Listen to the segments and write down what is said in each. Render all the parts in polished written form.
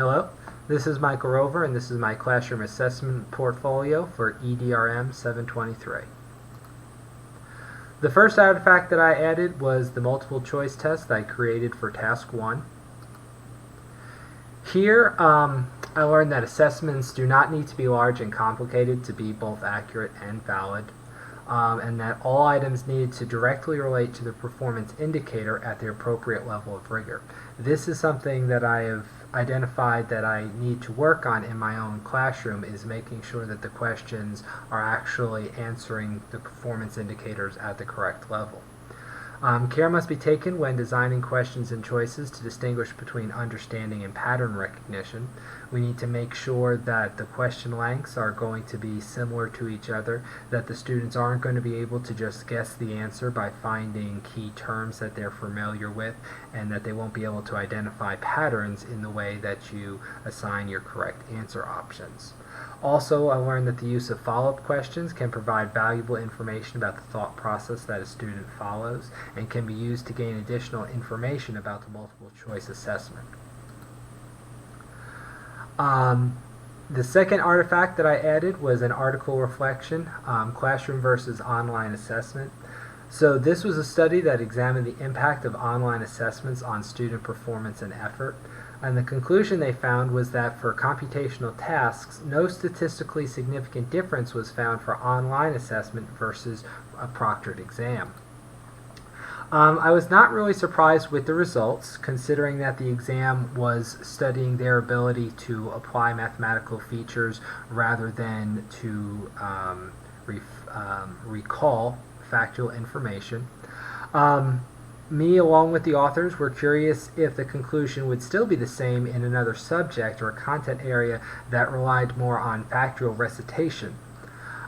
Hello, this is Michael Rover and this is my classroom assessment portfolio for EDRM 723. The first artifact that I added was the multiple choice test that I created for task 1. Here I learned that assessments do not need to be large and complicated to be both accurate and valid, and that all items needed to directly relate to the performance indicator at the appropriate level of rigor. This is something that I have identified that I need to work on in my own classroom, is making sure that the questions are actually answering the performance indicators at the correct level. Care must be taken when designing questions and choices to distinguish between understanding and pattern recognition. We need to make sure that the question lengths are going to be similar to each other, that the students aren't going to be able to just guess the answer by finding key terms that they're familiar with, and that they won't be able to identify patterns in the way that you assign your correct answer options. Also, I learned that the use of follow-up questions can provide valuable information about the thought process that a student follows and can be used to gain additional information about the multiple choice assessment. The second artifact that I added was an article reflection, classroom versus online assessment. So this was a study that examined the impact of online assessments on student performance and effort. And the conclusion they found was that for computational tasks, no statistically significant difference was found for online assessment versus a proctored exam. I was not really surprised with the results, considering that the exam was studying their ability to apply mathematical features rather than to recall factual information. Me, along with the authors, were curious if the conclusion would still be the same in another subject or content area that relied more on factual recitation.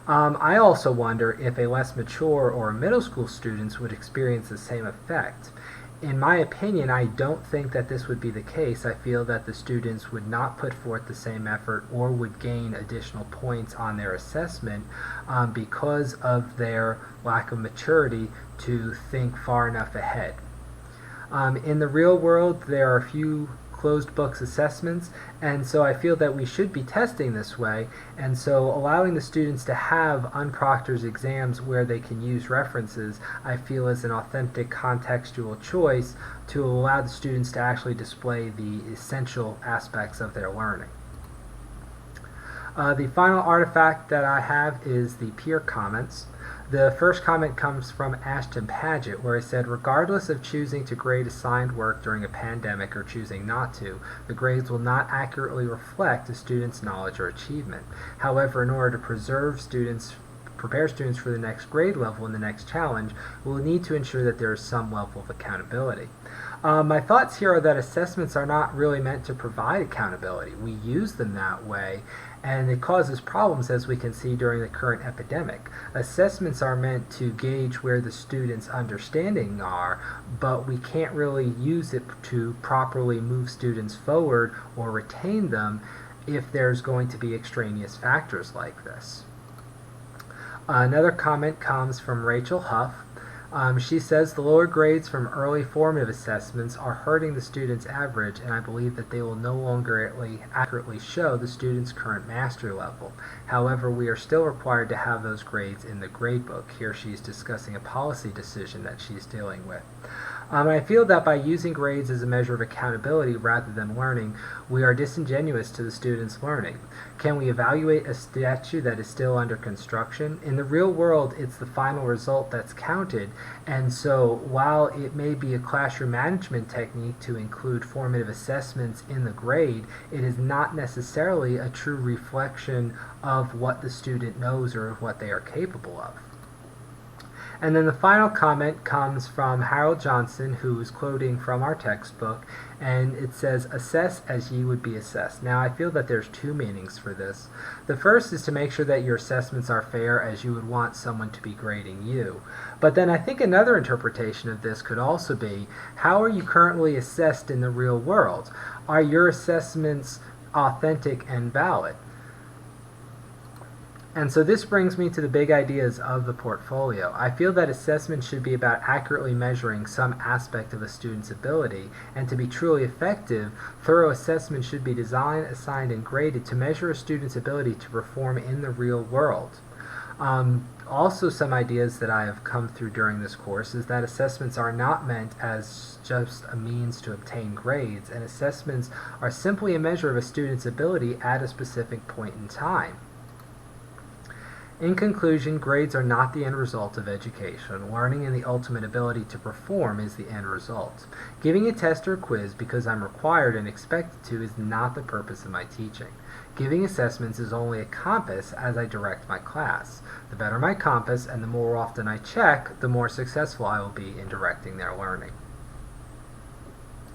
I also wonder if a less mature or middle school students would experience the same effect. In my opinion, I don't think that this would be the case. I feel that the students would not put forth the same effort or would gain additional points on their assessment because of their lack of maturity to think far enough ahead. In the real world, there are a few closed books assessments, and so I feel that we should be testing this way, and so allowing the students to have unproctored exams where they can use references, I feel is an authentic contextual choice to allow the students to actually display the essential aspects of their learning. The final artifact that I have is the peer comments. The first comment comes from Ashton Paget, where he said, regardless of choosing to grade assigned work during a pandemic or choosing not to, the grades will not accurately reflect a student's knowledge or achievement. However, in order to prepare students for the next grade level and the next challenge, we'll need to ensure that there is some level of accountability. My thoughts here are that assessments are not really meant to provide accountability. We use them that way, and it causes problems, as we can see during the current epidemic. Assessments are meant to gauge where the students' understanding are, but we can't really use it to properly move students forward or retain them if there's going to be extraneous factors like this. Another comment comes from Rachel Huff. She says the lower grades from early formative assessments are hurting the student's average, and I believe that they will no longer accurately show the student's current mastery level. However, we are still required to have those grades in the gradebook. Here she's discussing a policy decision that she's dealing with. I feel that by using grades as a measure of accountability rather than learning, we are disingenuous to the student's learning. Can we evaluate a statue that is still under construction? In the real world, it's the final result that's counted, and so while it may be a classroom management technique to include formative assessments in the grade, it is not necessarily a true reflection of what the student knows or of what they are capable of. And then the final comment comes from Harold Johnson, who is quoting from our textbook, and it says, assess as ye would be assessed. Now, I feel that there's two meanings for this. The first is to make sure that your assessments are fair as you would want someone to be grading you. But then I think another interpretation of this could also be, how are you currently assessed in the real world? Are your assessments authentic and valid? And so this brings me to the big ideas of the portfolio. I feel that assessment should be about accurately measuring some aspect of a student's ability, and to be truly effective, thorough assessment should be designed, assigned, and graded to measure a student's ability to perform in the real world. Also, some ideas that I have come through during this course is that assessments are not meant as just a means to obtain grades, and assessments are simply a measure of a student's ability at a specific point in time. In conclusion, grades are not the end result of education. Learning and the ultimate ability to perform is the end result. Giving a test or quiz because I'm required and expected to is not the purpose of my teaching. Giving assessments is only a compass as I direct my class. The better my compass and the more often I check, the more successful I will be in directing their learning.